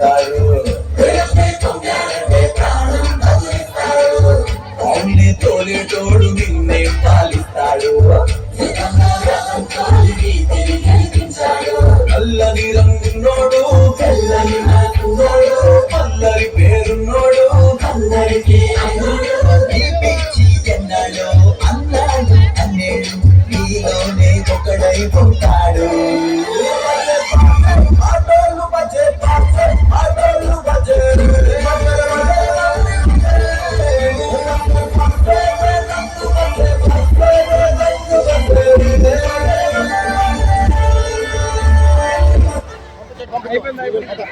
పాలిస్తాడు. అవునే తోలేటోడు నిన్నే పాలిస్తాడు. అల్లని రంగున్నోడు తెల్లని మనసున్నోడు అల్లరి పేరున్నోడు అందరికీ ఈ పిచ్చి ఎన్నాడో అన్నాడు అన్నేడు నీలోనే ఒకడై ఉంటాడు. ఆటోలు బజే ఆటోలు బజే అయిపోయింది.